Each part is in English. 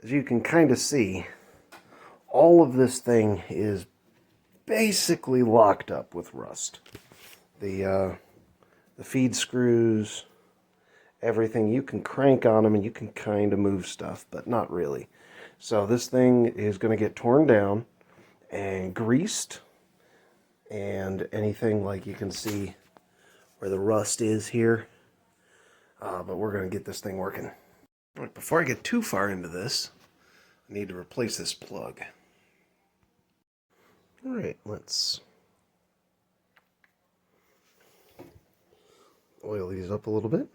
as you can kind of see, all of this thing is basically locked up with rust. The feed screws, everything, you can crank on them and you can kind of move stuff, but not really. So this thing is going to get torn down and greased, and anything like you can see where the rust is here. But we're going to get this thing working. All right, before I get too far into this, I need to replace this plug. All right, let's oil these up a little bit.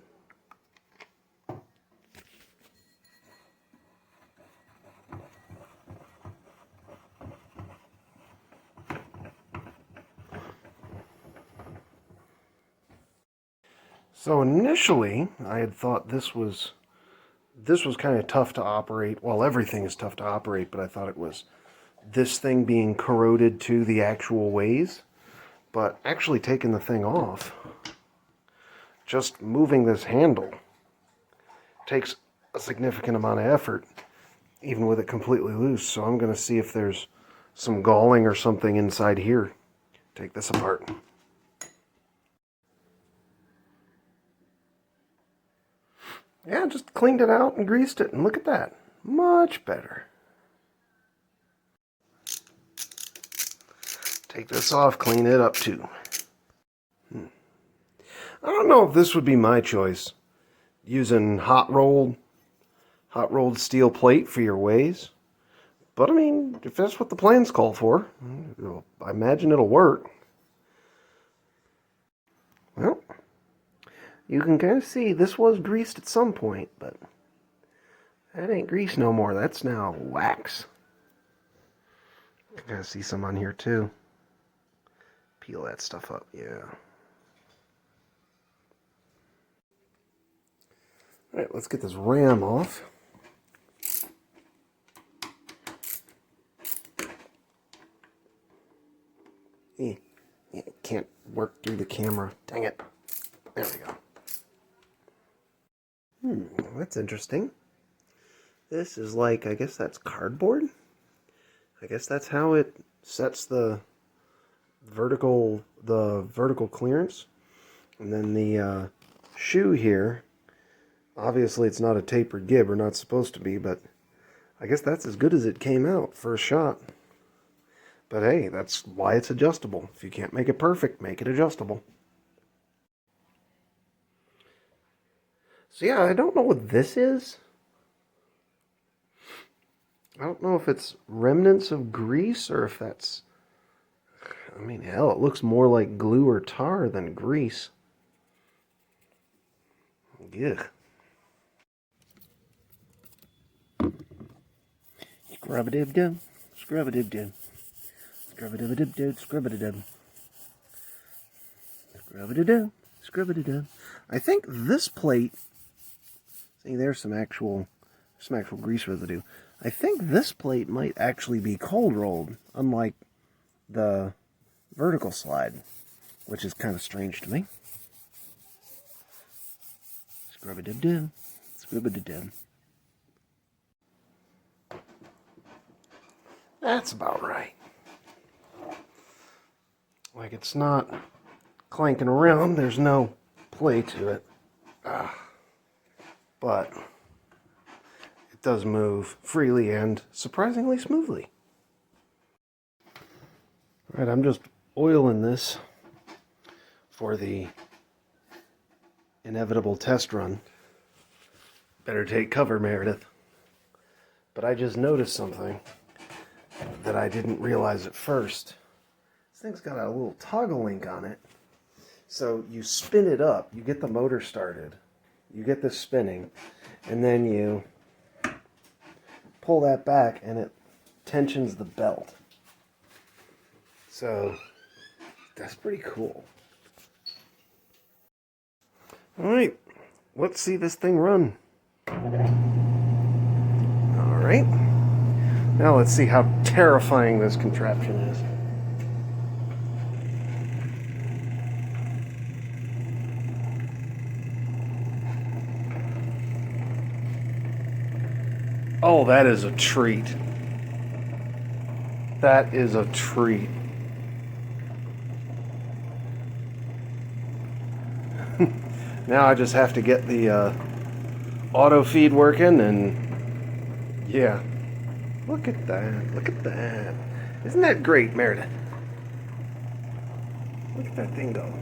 So initially, I had thought this was kind of tough to operate. Well, everything is tough to operate, but I thought it was this thing being corroded to the actual ways. But actually taking the thing off, just moving this handle, takes a significant amount of effort, even with it completely loose. So I'm going to see if there's some galling or something inside here. Take this apart. Yeah, just cleaned it out and greased it, and look at that. Much better. Take this off, clean it up too. I don't know if this would be my choice, using hot rolled steel plate for your ways. But I mean, if that's what the plans call for, I imagine it'll work. Well, you can kind of see this was greased at some point, but that ain't grease no more. That's now wax. You can kind of see some on here too. Peel that stuff up, yeah. Alright, let's get this ram off. It can't work through the camera. Dang it. There we go. That's interesting. This is like, I guess that's cardboard? I guess that's how it sets the vertical clearance. And then the shoe here, obviously it's not a tapered gib, or not supposed to be, but I guess that's as good as it came out first shot. But hey, that's why it's adjustable. If you can't make it perfect, make it adjustable. So yeah, I don't know what this is. I don't know if it's remnants of grease or if that's... I mean, hell, it looks more like glue or tar than grease. Ugh. Scrub-a-dib-dub, scrub-a-dib-dub, scrub-a-dib-a-dib-dub, scrub-a-dib-dub, scrub-a-dib-dub, scrub-a-dib-dub. I think this plate... See, there's some actual grease residue. I think this plate might actually be cold rolled, unlike the vertical slide, which is kind of strange to me. Scrub-a-dib-dib, scrub-a-dib-dib. That's about right. Like, it's not clanking around, there's no play to it. But it does move freely and surprisingly smoothly. Alright, I'm just oiling this for the inevitable test run. Better take cover, Meredith. But I just noticed something that I didn't realize at first. This thing's got a little toggle link on it. So you spin it up, you get the motor started, you get this spinning, and then you pull that back and it tensions the belt. So that's pretty cool. Alright, let's see this thing run. Alright, now let's see how terrifying this contraption is. Oh, that is a treat. That is a treat. Now I just have to get the auto feed working, and yeah. Look at that. Look at that. Isn't that great, Meredith? Look at that thing go.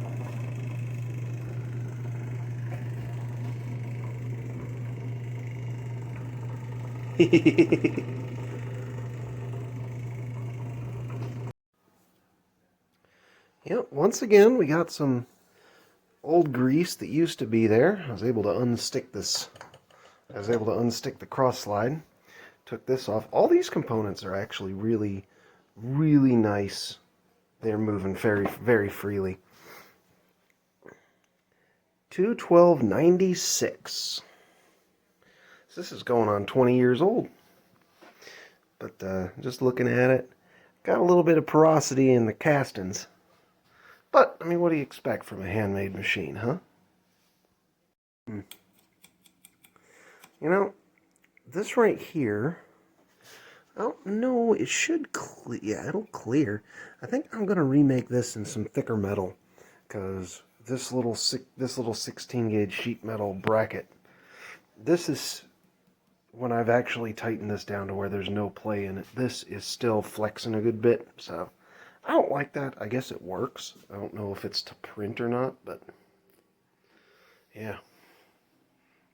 Yep, once again, we got some old grease that used to be there. I was able to unstick this. I was able to unstick the cross slide. Took this off. All these components are actually really, really nice. They're moving very, very freely. 212.96. So this is going on 20 years old. But just looking at it, got a little bit of porosity in the castings. But, I mean, what do you expect from a handmade machine, huh? You know, this right here, oh, no, it should clear. Yeah, it'll clear. I think I'm going to remake this in some thicker metal, because this little 16 gauge sheet metal bracket, this is, when I've actually tightened this down to where there's no play in it, this is still flexing a good bit, so I don't like that. I guess it works. I don't know if it's to print or not, but yeah.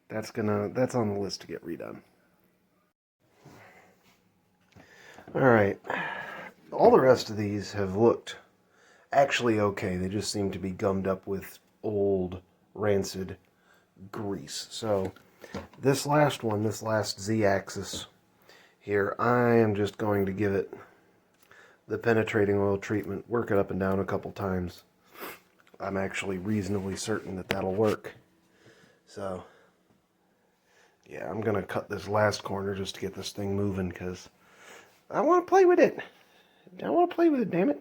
That's on the list to get redone. Alright. All the rest of these have looked actually okay. They just seem to be gummed up with old, rancid grease. So, this last one, this last Z-axis here, I am just going to give it the penetrating oil treatment, work it up and down a couple times. I'm actually reasonably certain that that'll work. So, yeah, I'm going to cut this last corner just to get this thing moving, because I want to play with it. I want to play with it, damn it.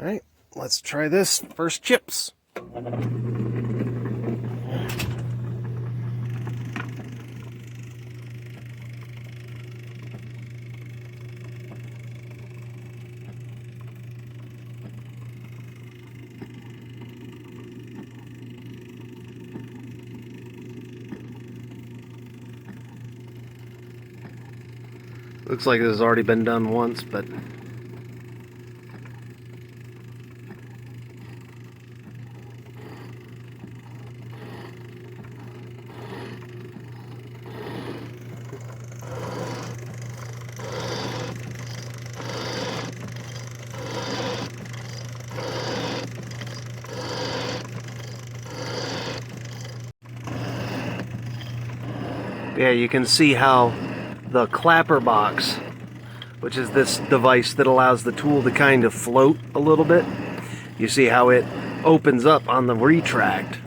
Alright, let's try this. First chips. Looks like this has already been done once, but yeah, you can see how the clapper box, which is this device that allows the tool to kind of float a little bit, you see how it opens up on the retract.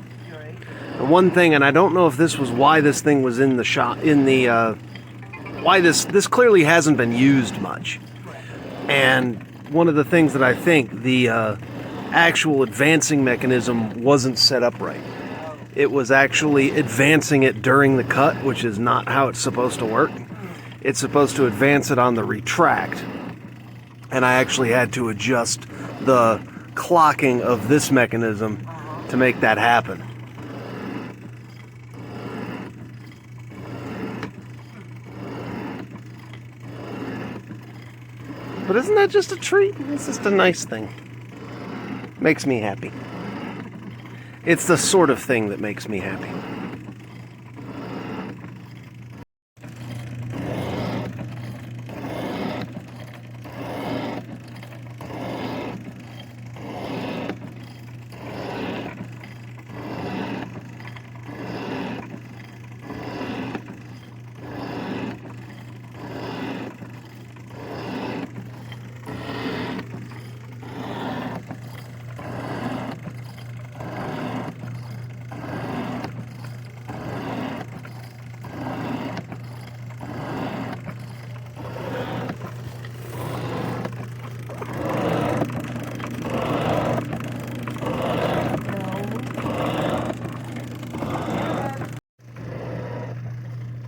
And one thing, and I don't know if this was why this thing was in the shop, why this clearly hasn't been used much. And one of the things that I think the actual advancing mechanism wasn't set up right. It was actually advancing it during the cut, which is not how it's supposed to work. It's supposed to advance it on the retract. And I actually had to adjust the clocking of this mechanism to make that happen. But isn't that just a treat? It's just a nice thing. Makes me happy. It's the sort of thing that makes me happy.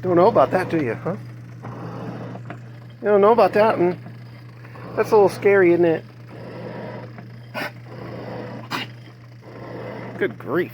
Don't know about that, do you, huh? You don't know about that one. That's a little scary, isn't it? Good grief.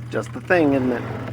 Just the thing, isn't it?